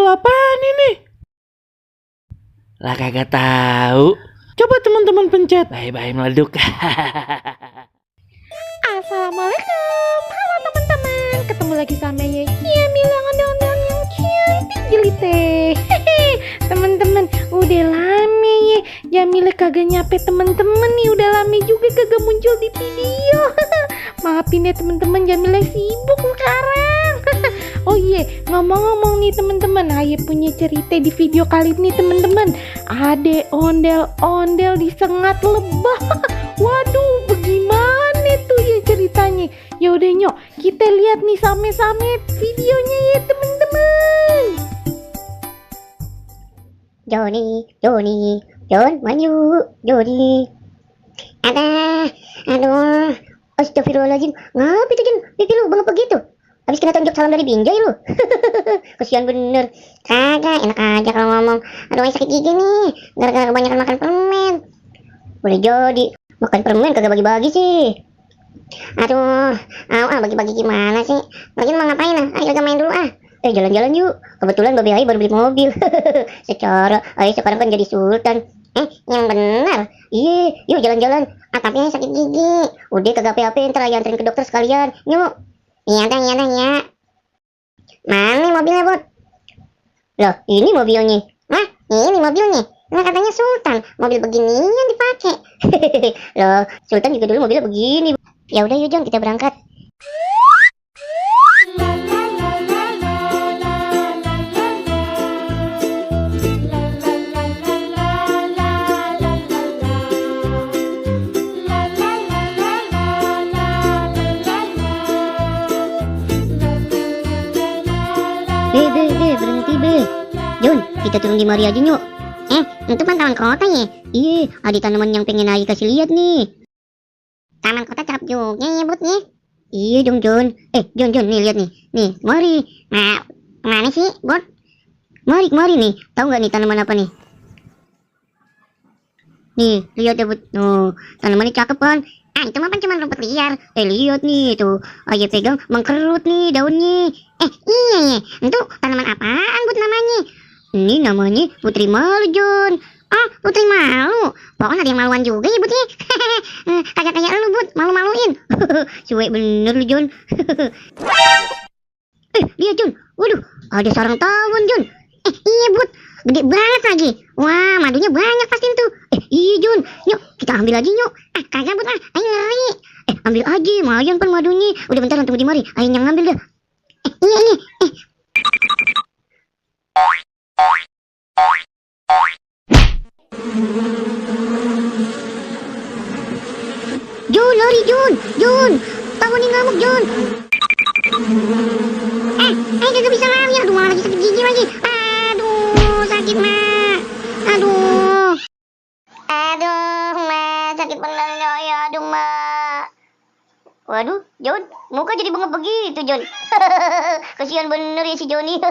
apaan ini? Lah kagak tahu. Coba teman-teman pencet. Bye-bye meleduk. Assalamualaikum, halo teman-teman. Ketemu lagi sama Iya bilang ondel-ondel yang cantik jelite. Teman-teman, udah lama ya Jamila kagak nyampe teman-teman nih. Udah lama juga kagak muncul di video. Maafin ya teman-teman, Jamila sibuk sekarang. Oh iya, ngomong-ngomong nih teman-teman, Aye punya cerita di video kali ini teman-teman. Ada ondel-ondel disengat lebah. Waduh, bagaimana tuh ya ceritanya? Yaudah nyok, kita lihat nih sama-sama videonya ya teman-teman. Jon, maju, Joni. Aduh, astagfirullahaladzim. Ngapa itu Jon? Pipi lu bengap begitu? Habis kena tonjok salam dari Binjai lu. Kesian bener. Kagak, enak aja kalau ngomong. Aduh, sakit gigi nih, gara-gara kebanyakan makan permen. Boleh jadi, makan permen kagak bagi-bagi sih. Aduh, bagi-bagi gimana sih? Lagi mau ngapain? Ayo main dulu ah. Jalan-jalan yuk. Kebetulan Babe Ai baru beli mobil. Secara Ai sekarang kan jadi sultan. Yang benar. Iya, yuk jalan-jalan. Tapi sakit gigi. Udah kagak apa-apa, ntar Ai anterin ke dokter sekalian. Yuk. Iya dah ya. Mana mobilnya, Bot? Loh, ini mobilnya. Hah? Ini mobilnya. Nah, katanya Sultan, mobil beginian dipakai. Loh, Sultan juga dulu mobilnya begini. Ya udah yuk, Jon, kita berangkat. Berhenti, Be. Jon, kita turun di mari aja, nyok. Itu kan taman kota ya? Iya, ada tanaman yang pengen Ai kasih lihat nih. Taman kota cakep juga ya, Bud nih. Iya dong, Jon. Jon, nih lihat nih. Nih, mari. Nah, kemana sih, Bud? Mari nih. Tahu nggak nih tanaman apa nih? Nih, lihat ya, Bud. Tuh, tanamannya cakep kan? Itu mah kan cuma rumput liar. Lihat nih, tuh. Ayo pegang, mengkerut nih daunnya. Iya. Itu tanaman apaan, Bud, namanya? Ini namanya Putri Malu, Jon. Putri Malu. Pokoknya ada yang maluan juga ya, Bud ya. Kagak kayak lu, Bud, malu-maluin. Cuek bener lu, Jon. Lihat, Jon. Waduh, ada sarang tawon, Jon. Iya, Bud. Gede banget lagi. Wah, madunya banyak pasti tuh. Iya, Jon. Yuk, kita ambil aja, yuk. Kagak, Bud, ayo ngeri. Ambil aja, lumayan kan madunya. Udah bentar, tunggu di mari. Ayo yang ngambil dah. Iya. Jon, lari, Jon. Tawon yang ngamuk, Jon. Kagak bisa lari. Aduh, malah lagi sakit gigi lagi. Aduh, sakit, Mak. Aduh, Mak, sakit bener ya. Aduh, Mak. Waduh, Jon, muka jadi bengap begitu, Jon. Kasihan bener ya si Joni.